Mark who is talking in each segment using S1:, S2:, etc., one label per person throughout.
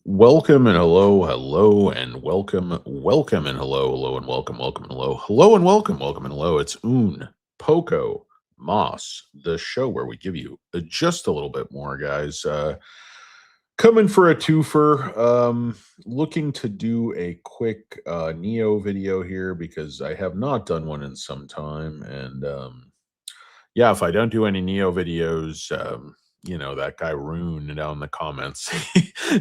S1: Welcome and hello and welcome and hello and welcome and hello and welcome and hello. It's Un Poco Moss, the show where we give you just a little bit more, guys. Coming for a twofer. Looking to do a quick Neo video here because I have not done one in some time, and yeah, if I don't do any Neo videos, that guy Rune down in the comments,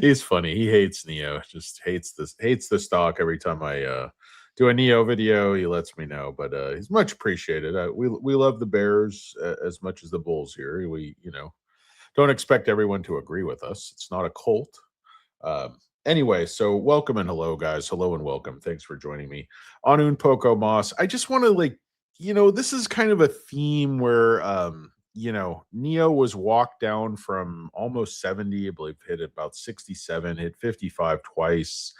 S1: he's funny. He hates Neo, just hates the stock every time I do a Neo video. He lets me know, but he's much appreciated. We love the Bears as much as the Bulls here. We don't expect everyone to agree with us. It's not a cult. Anyway, so welcome and hello, guys. Hello and welcome. Thanks for joining me on Un Poco Moss. I just want to this is kind of a theme where Neo was walked down from almost 70, I believe, hit about 67, hit 55 twice.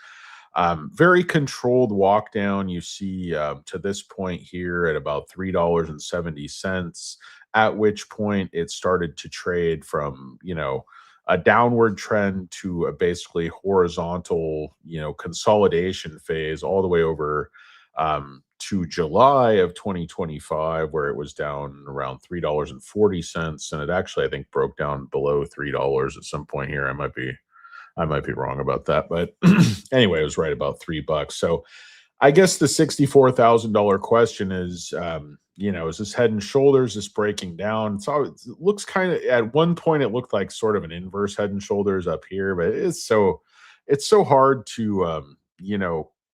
S1: Very controlled walk down. You see to this point here at about $3.70, at which point it started to trade from, a downward trend to a basically horizontal, consolidation phase all the way over to July of 2025, where it was down around $3.40, and it actually, I think, broke down below $3 at some point here. I might be wrong about that, but anyway, it was right about $3. So I guess the $64,000 question is, is this head and shoulders, this breaking down? It looks kind of, at one point it looked like sort of an inverse head and shoulders up here, but it's so hard to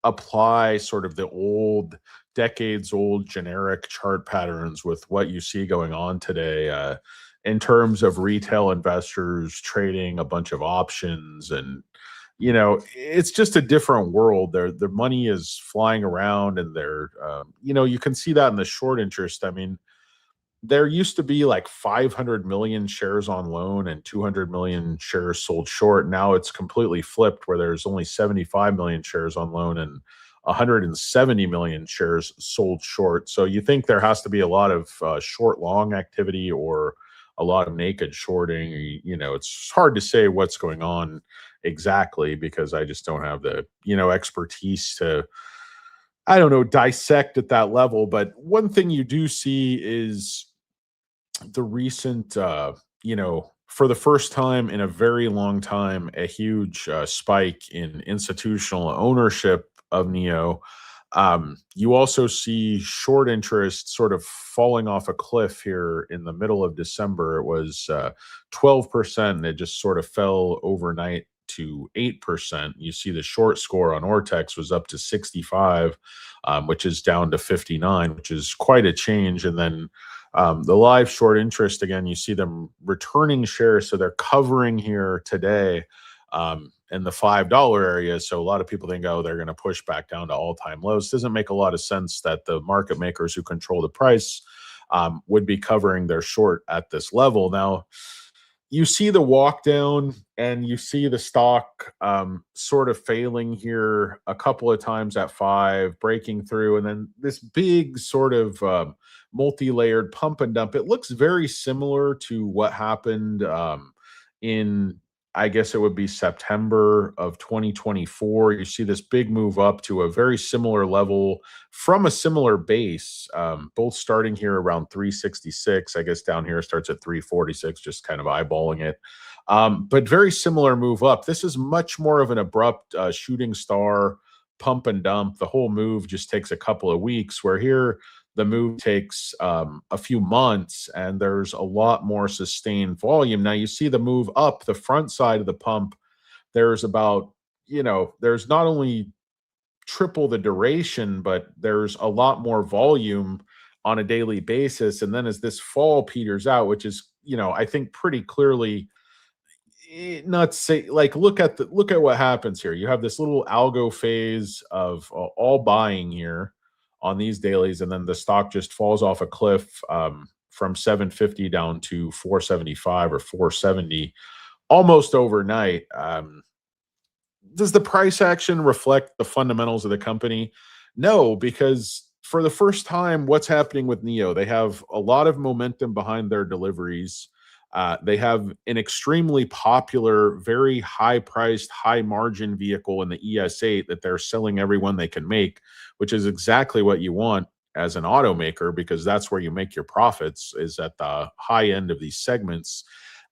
S1: apply sort of the decades old generic chart patterns with what you see going on today. In terms of retail investors trading a bunch of options, and it's just a different world. Their money is flying around, and you can see that in the short interest. I mean, there used to be like 500 million shares on loan and 200 million shares sold short. Now it's completely flipped, where there's only 75 million shares on loan and 170 million shares sold short. So you think there has to be a lot of short long activity or a lot of naked shorting. It's hard to say what's going on exactly, because I just don't have the expertise to, I don't know, dissect at that level. But one thing you do see is the recent, for the first time in a very long time, a huge spike in institutional ownership of Neo. You also see short interest sort of falling off a cliff here in the middle of December. It was 12%, and it just sort of fell overnight to 8%. You see the short score on Ortex was up to 65, which is down to 59, which is quite a change. And then the live short interest, again, you see them returning shares. So they're covering here today in the $5 area. So a lot of people think, oh, they're going to push back down to all-time lows. Doesn't make a lot of sense that the market makers who control the price would be covering their short at this level. Now, you see the walk down, and you see the stock sort of failing here a couple of times at 5, breaking through, and then this big sort of multi-layered pump and dump. It looks very similar to what happened in, I guess it would be September of 2024. You see this big move up to a very similar level from a similar base, both starting here around 366. I guess down here starts at 346, just kind of eyeballing it. But very similar move up. This is much more of an abrupt shooting star pump and dump. The whole move just takes a couple of weeks, where here the move takes a few months, and there's a lot more sustained volume. Now you see the move up the front side of the pump. There's about, there's not only triple the duration, but there's a lot more volume on a daily basis. And then as this fall peters out, which is, I think pretty clearly, not say, like, look at what happens here. You have this little algo phase of all buying here on these dailies, and then the stock just falls off a cliff from 750 down to 475 or 470 almost overnight. Does the price action reflect the fundamentals of the company? No, because for the first time, what's happening with Neo? They have a lot of momentum behind their deliveries. They have an extremely popular, very high priced, high margin vehicle in the ES8 that they're selling everyone they can make, which is exactly what you want as an automaker, because that's where you make your profits, is at the high end of these segments.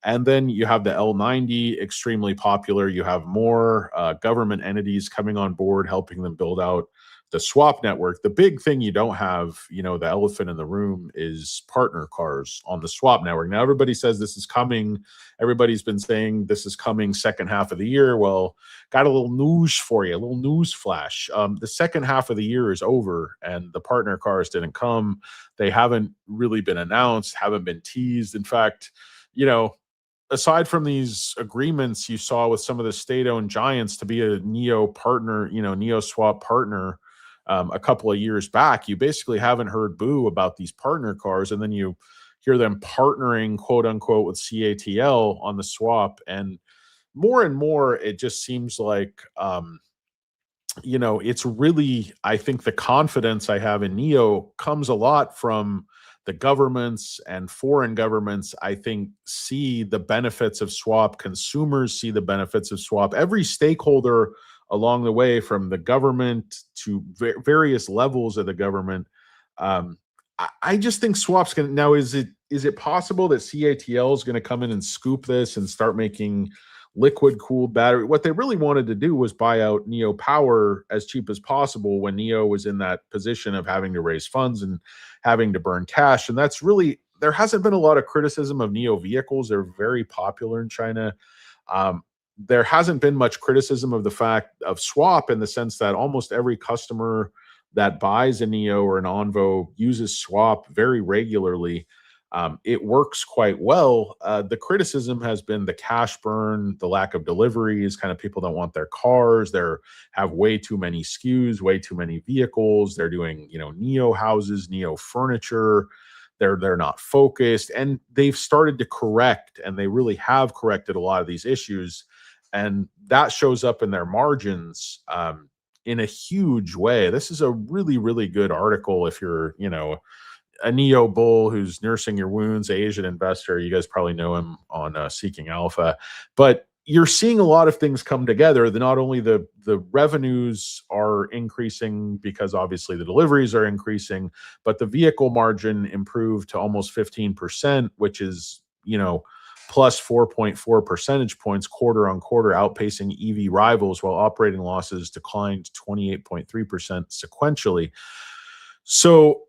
S1: And then you have the L90, extremely popular. You have more government entities coming on board, helping them build out the swap network. The big thing you don't have, the elephant in the room, is partner cars on the swap network. Now, everybody says this is coming. Everybody's been saying this is coming second half of the year. Well, got a little news for you, a little news flash. The second half of the year is over and the partner cars didn't come. They haven't really been announced, haven't been teased. In fact, you know, aside from these agreements you saw with some of the state-owned giants to be a Nio partner, Nio swap partner, a couple of years back, you basically haven't heard boo about these partner cars. And then you hear them partnering, quote unquote, with CATL on the swap. And more, it just seems like, it's really, I think the confidence I have in Neo comes a lot from the governments and foreign governments. I think see the benefits of swap. Consumers see the benefits of swap. Every stakeholder along the way, from the government to various levels of the government. I just think swaps can now. Is it possible that CATL is going to come in and scoop this and start making liquid cooled battery? What they really wanted to do was buy out Neo Power as cheap as possible when Neo was in that position of having to raise funds and having to burn cash. And that's really, there hasn't been a lot of criticism of Neo vehicles. They're very popular in China. There hasn't been much criticism of the fact of swap, in the sense that almost every customer that buys a Neo or an Onvo uses swap very regularly. It works quite well. The criticism has been the cash burn, the lack of deliveries. Kind of people don't want their cars. They have way too many SKUs, way too many vehicles. They're doing, Neo houses, Neo furniture. They're not focused, and they've started to correct, and they really have corrected a lot of these issues, and that shows up in their margins in a huge way. This is a really, really good article if you're, a Neo bull who's nursing your wounds, Asian investor. You guys probably know him on Seeking Alpha, but you're seeing a lot of things come together. Not only the revenues are increasing because obviously the deliveries are increasing, but the vehicle margin improved to almost 15%, which is, plus 4.4 percentage points quarter on quarter, outpacing EV rivals, while operating losses declined 28.3% sequentially. So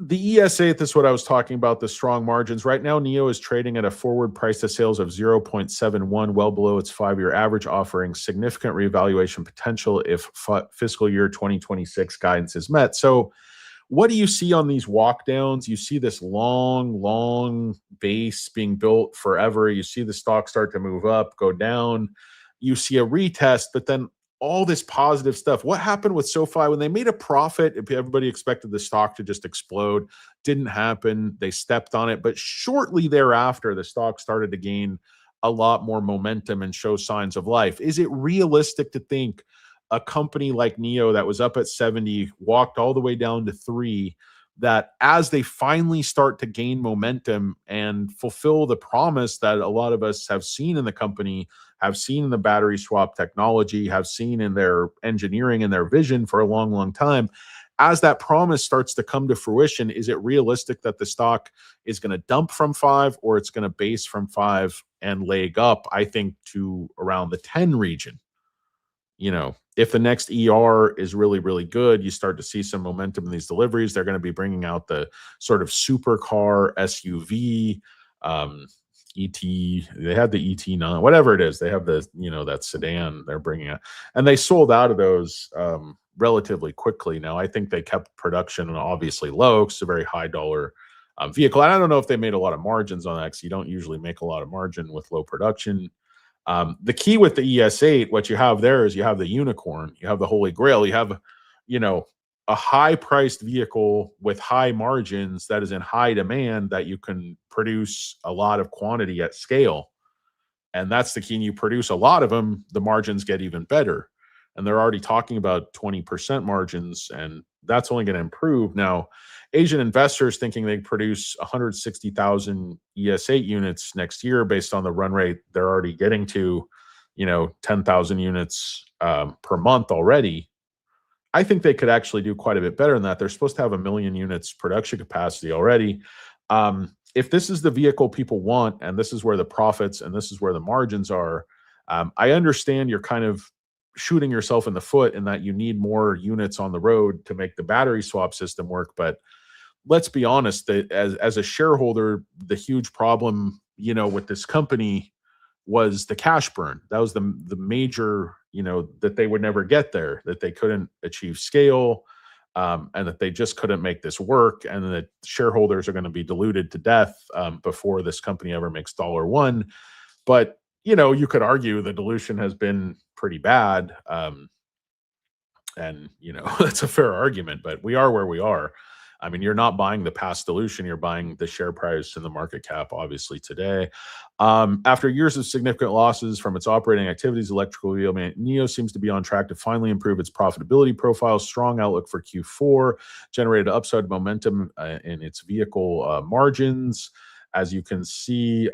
S1: the ES8, this is what I was talking about, the strong margins. Right now, Neo is trading at a forward price to sales of 0.71, well below its 5-year average, offering significant revaluation potential if fiscal year 2026 guidance is met. So what do you see on these walk downs? You see this long base being built forever. You see the stock start to move up, go down. You see a retest, but then all this positive stuff. What happened with SoFi when they made a profit? Everybody expected the stock to just explode. Didn't happen. They stepped on it. But shortly thereafter, the stock started to gain a lot more momentum and show signs of life. Is it realistic to think a company like Neo that was up at 70, walked all the way down to 3, that as they finally start to gain momentum and fulfill the promise that a lot of us have seen in the company, have seen in the battery swap technology, have seen in their engineering and their vision for a long time, as that promise starts to come to fruition, is it realistic that the stock is going to dump from 5, or it's going to base from 5 and leg up, I think, to around the 10 region? If the next ER is really, really good, you start to see some momentum in these deliveries. They're going to be bringing out the sort of supercar SUV, ET. They had the ET9, whatever it is. They have the, that sedan they're bringing out, and they sold out of those relatively quickly. Now, I think they kept production obviously low because it's a very high dollar vehicle. And I don't know if they made a lot of margins on that, because you don't usually make a lot of margin with low production. The key with the ES8, what you have there is you have the unicorn, you have the holy grail, you have, a high priced vehicle with high margins that is in high demand, that you can produce a lot of quantity at scale. And that's the key. And you produce a lot of them, the margins get even better. And they're already talking about 20% margins, and that's only going to improve. Now, Asian investors thinking they produce 160,000 ES8 units next year based on the run rate they're already getting to, 10,000 units per month already. I think they could actually do quite a bit better than that. They're supposed to have 1 million units production capacity already. If this is the vehicle people want, and this is where the profits and this is where the margins are, I understand you're kind of shooting yourself in the foot in that you need more units on the road to make the battery swap system work. But let's be honest, that as a shareholder, the huge problem, with this company was the cash burn. That was the major, that they would never get there, that they couldn't achieve scale, and that they just couldn't make this work, and that shareholders are going to be diluted to death before this company ever makes $1. But you could argue the dilution has been pretty bad, and that's a fair argument. But we are where we are. I mean, you're not buying the past dilution, you're buying the share price and the market cap, obviously, today. After years of significant losses from its operating activities, electrical vehicle Nio seems to be on track to finally improve its profitability profile. Strong outlook for Q4 generated upside momentum in its vehicle margins. As you can see,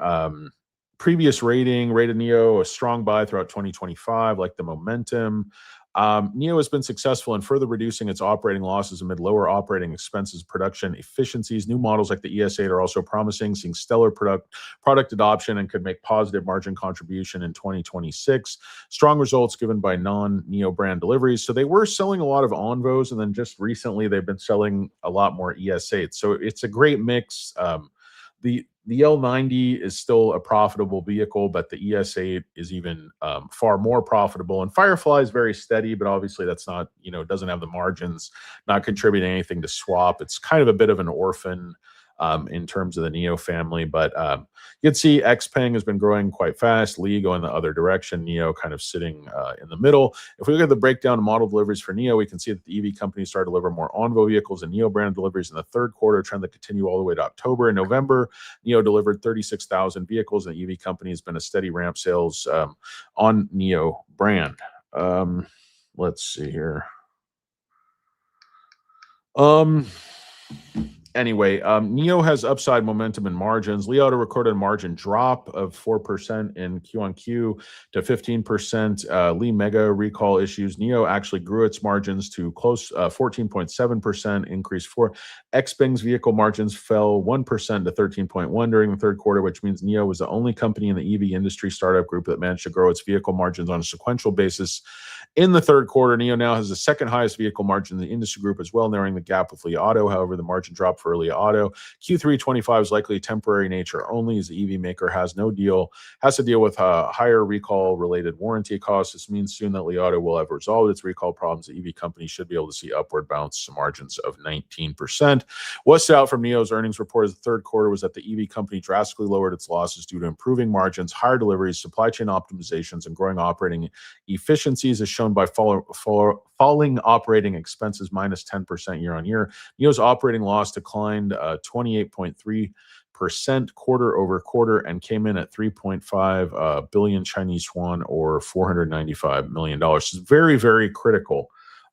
S1: previous rated Nio a strong buy throughout 2025, like the momentum. Nio has been successful in further reducing its operating losses amid lower operating expenses, production efficiencies. New models like the ES8 are also promising, seeing stellar product adoption, and could make positive margin contribution in 2026. Strong results given by non-Nio brand deliveries. So they were selling a lot of Envos, and then just recently they've been selling a lot more ES8. So it's a great mix. The L90 is still a profitable vehicle, but the ES8 is even far more profitable. And Firefly is very steady, but obviously that's not, doesn't have the margins, not contributing anything to swap. It's kind of a bit of an orphan in terms of the Nio family. But you can see XPeng has been growing quite fast, Li going the other direction, Nio kind of sitting in the middle. If we look at the breakdown of model deliveries for Nio, we can see that the EV companies started to deliver more Envo vehicles and Nio brand deliveries in the third quarter, trend that continue all the way to October. In November, Nio delivered 36,000 vehicles, and the EV company has been a steady ramp sales on Nio brand. Let's see here. Anyway, Nio has upside momentum and margins. Li Auto recorded a margin drop of 4% in Q-on-Q to 15%. Li Mega recall issues. Nio actually grew its margins to close 14.7%, increase 4. XPeng's vehicle margins fell 1% to 13.1 during the third quarter, which means Nio was the only company in the EV industry startup group that managed to grow its vehicle margins on a sequential basis. In the third quarter, Nio now has the second highest vehicle margin in the industry group as well, narrowing the gap with Li Auto. However, the margin drop for Li Auto Q3 25 is likely temporary nature only, as the EV maker has to deal with higher recall-related warranty costs. This means soon that Li Auto will have resolved its recall problems. The EV company should be able to see upward bounce margins of 19%. What stood out from Nio's earnings report as the third quarter was that the EV company drastically lowered its losses due to improving margins, higher deliveries, supply chain optimizations, and growing operating efficiencies, as shown by falling operating expenses minus 10% year on year. Nio's operating loss declined 28.3% quarter over quarter and came in at 3.5 billion Chinese yuan, or $495 million. It's very, very critical.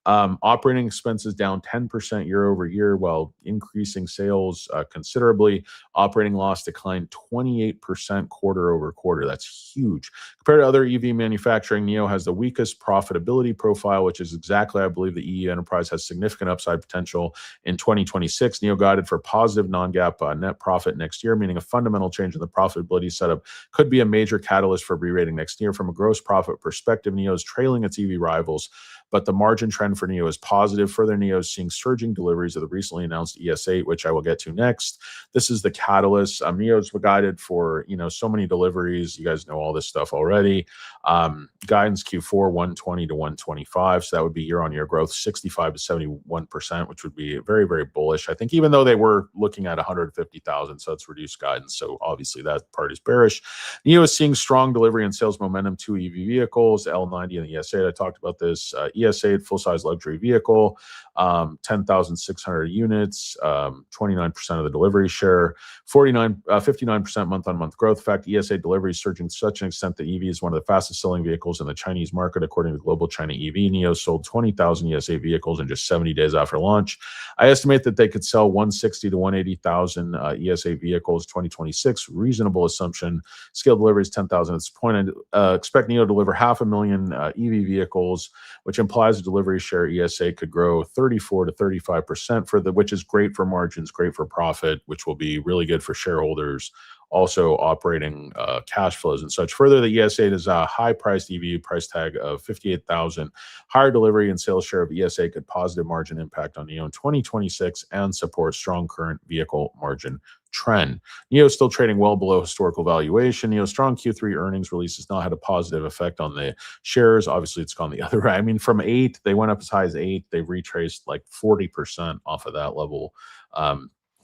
S1: Operating expenses down 10% year over year while increasing sales considerably. Operating loss declined 28% quarter over quarter. That's huge. Compared to other EV manufacturing, Nio has the weakest profitability profile, which is exactly, I believe, the EE enterprise has significant upside potential in 2026. Nio guided for positive non-GAAP net profit next year, meaning a fundamental change in the profitability setup could be a major catalyst for re-rating next year. From a gross profit perspective, Nio is trailing its EV rivals, but the margin trend for Nio is positive. Further, Nio is seeing surging deliveries of the recently announced ES8, which I will get to next. This is the catalyst. Nio's guided for so many deliveries. You guys know all this stuff already. Guidance Q4 120 to 125, so that would be year-on-year growth 65 to 71%, which would be very, very bullish. I think even though they were looking at 150,000, so it's reduced guidance. So obviously that part is bearish. Nio is seeing strong delivery and sales momentum to EV vehicles, L90 and the ES8. I talked about this. ES8 full-size luxury vehicle, 10,600 units, 29% of the delivery share, 59% month-on-month growth. In fact, ES8 deliveries surging to such an extent that EV is one of the fastest selling vehicles in the Chinese market, according to Global China EV. Nio sold 20,000 ES8 vehicles in just 70 days after launch. I estimate that they could sell 160 to 180,000 ES8 vehicles 2026. Reasonable assumption. Scale deliveries 10,000 at this point. Expect Nio to deliver 500,000 EV vehicles, which implies a delivery share ES8 could grow 34 to 35% which is great for margins, great for profit, which will be really good for shareholders. Also operating cash flows and such. Further, the ES8 is a high-priced EV price tag of 58,000. Higher delivery and sales share of ES8 could positive margin impact on Nio in 2026 and support strong current vehicle margin trend. Nio is still trading well below historical valuation. Nio's strong Q3 earnings release has not had a positive effect on the shares. Obviously, it's gone the other way. I mean, from 8, they went up as high as 8. They've retraced like 40% off of that level.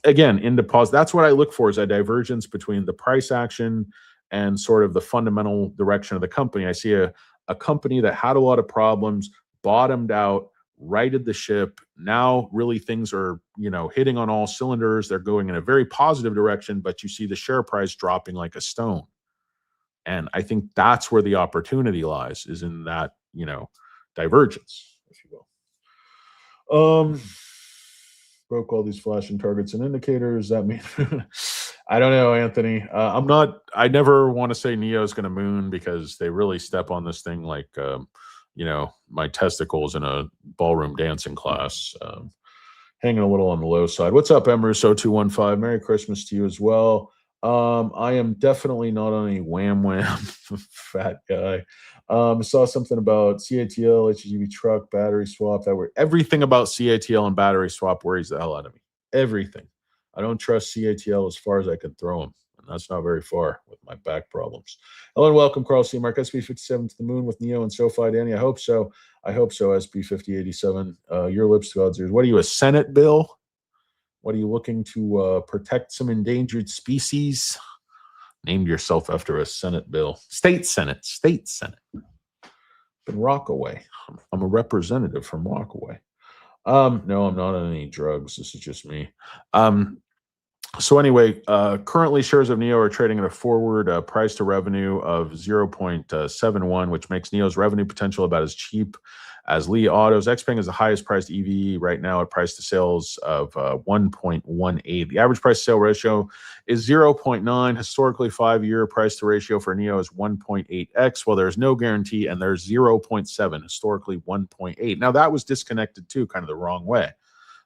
S1: Again, into pause. That's what I look for, is a divergence between the price action and sort of the fundamental direction of the company. I see a company that had a lot of problems, bottomed out, righted the ship. Now really things are, hitting on all cylinders. They're going in a very positive direction, but you see the share price dropping like a stone. And I think that's where the opportunity lies, is in that, divergence, if you will. Broke all these flashing targets and indicators. That mean I don't know, Anthony. I never want to say Nio is going to moon, because they really step on this thing like, my testicles in a ballroom dancing class. Hanging a little on the low side. What's up, Emeruso215? Merry Christmas to you as well. I am definitely not on any wham fat guy. Saw something about CATL, HGV truck, battery swap. Everything about CATL and battery swap worries the hell out of me. Everything. I don't trust CATL as far as I can throw them, and that's not very far with my back problems. Hello and welcome, Carl C. Mark, SB57 to the moon with Nio and SoFi. Danny, I hope so. SB5087. Your lips to God's ears. What are you, a Senate bill? What are you looking to protect some endangered species? Named yourself after a Senate bill. State Senate. Been Rockaway. I'm a representative from Rockaway. No, I'm not on any drugs. This is just me. So anyway, currently shares of Nio are trading at a forward price to revenue of 0.71, which makes Nio's revenue potential about as cheap as Li Auto's. XPeng is the highest priced EV right now at price to sales of 1.18. The average price to sale ratio is 0.9. Historically, 5-year price to ratio for Nio is 1.8x. Well, there's no guarantee, and there's 0.7. Historically, 1.8. Now, that was disconnected too, kind of the wrong way.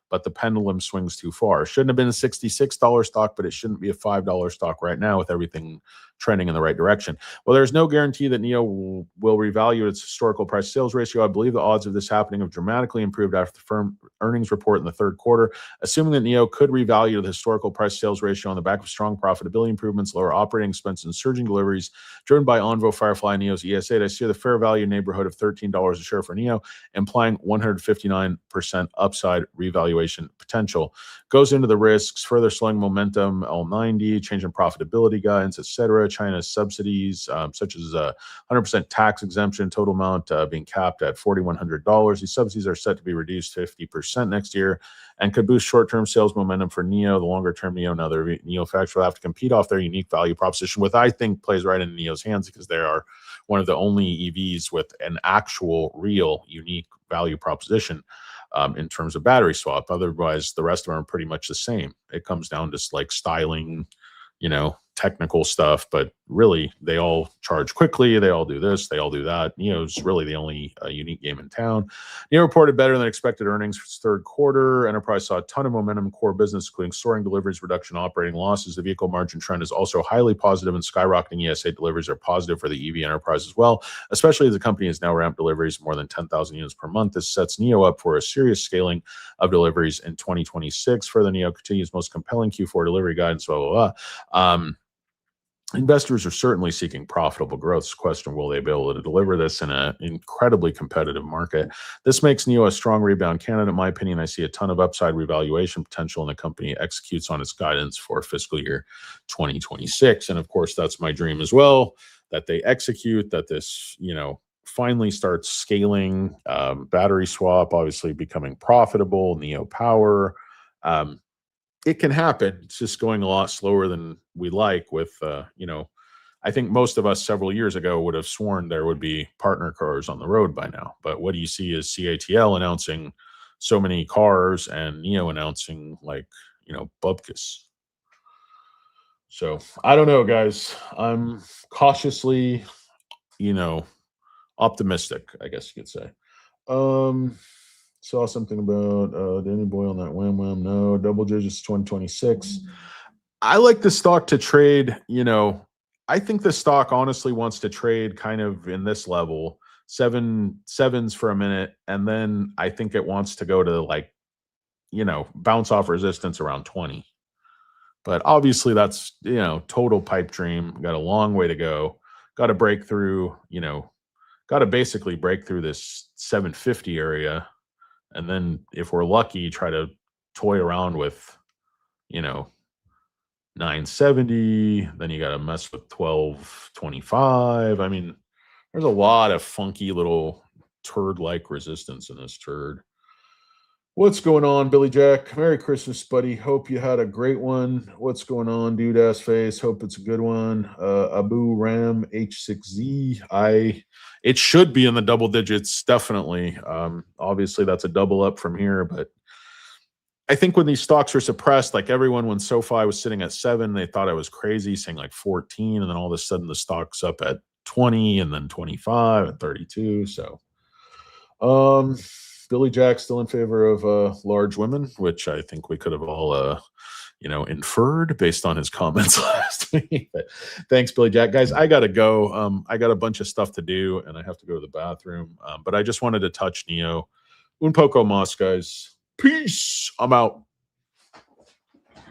S1: But the pendulum swings too far. It shouldn't have been a $66 stock, but it shouldn't be a $5 stock right now with everything trending in the right direction. Well, there's no guarantee that Nio will revalue its historical price sales ratio. I believe the odds of this happening have dramatically improved after the firm earnings report in the third quarter. Assuming that Nio could revalue the historical price sales ratio on the back of strong profitability improvements, lower operating expenses, and surging deliveries driven by Envo, Firefly, Nio's ES8, I see the fair value neighborhood of $13 a share for Nio, implying 159% upside revaluation potential. Goes into the risks, further slowing momentum, L90, change in profitability guidance, etc. China's subsidies, such as 100% tax exemption, total amount being capped at $4,100. These subsidies are set to be reduced 50% next year and could boost short-term sales momentum for Nio. The longer-term Nio, now their Nio factory will have to compete off their unique value proposition, which I think plays right into Nio's hands, because they are one of the only EVs with an actual, real, unique value proposition. In terms of battery swap. Otherwise, the rest of them are pretty much the same. It comes down to like styling, technical stuff, but really they all charge quickly. They all do this, they all do that. Nio's really the only unique game in town. Nio reported better than expected earnings for its third quarter. Enterprise saw a ton of momentum in core business, including soaring deliveries, reduction in operating losses. The vehicle margin trend is also highly positive, and skyrocketing ES8 deliveries are positive for the EV enterprise as well, especially as the company has now ramped deliveries more than 10,000 units per month. This sets Nio up for a serious scaling of deliveries in 2026. Further, Nio continues most compelling Q4 delivery guidance, Investors are certainly seeking profitable growth. It's a question, will they be able to deliver this in an incredibly competitive market? This makes Nio a strong rebound candidate. In my opinion, I see a ton of upside revaluation potential, and the company executes on its guidance for fiscal year 2026. And of course, that's my dream as well, that they execute, that this, finally starts scaling. Battery swap obviously becoming profitable. Neo Power. Um, it can happen. It's just going a lot slower than we like. I think most of us several years ago would have sworn there would be partner cars on the road by now. But what do you see is CATL announcing so many cars and Neo announcing Bubkus. So I don't know, guys. I'm cautiously, you know, optimistic, I guess you could say. Um, Saw something about Danny Boy on that wham wham. No, double digits 2026. I like the stock to trade, I think the stock honestly wants to trade kind of in this level, sevens for a minute, and then I think it wants to go to bounce off resistance around 20. But obviously that's, total pipe dream. Got a long way to go. Got to break through, got to basically break through this 750 area. And then if we're lucky, try to toy around with, 970. Then you got to mess with 1225. I mean, there's a lot of funky little turd-like resistance in this turd. What's going on, Billy Jack? Merry Christmas, buddy. Hope you had a great one. What's going on, dude ass face? Hope it's a good one. Abu Ram H6Z. It should be in the double digits, definitely. Obviously, that's a double up from here, but I think when these stocks are suppressed, like everyone, when SoFi was sitting at 7, they thought I was crazy, saying like 14, and then all of a sudden the stock's up at 20, and then 25 and 32. So, Billy Jack still in favor of large women, which I think we could have all, inferred based on his comments last week. But thanks, Billy Jack. Guys, I got to go. I got a bunch of stuff to do, and I have to go to the bathroom. But I just wanted to touch Neo. Un poco más, guys. Peace. I'm out.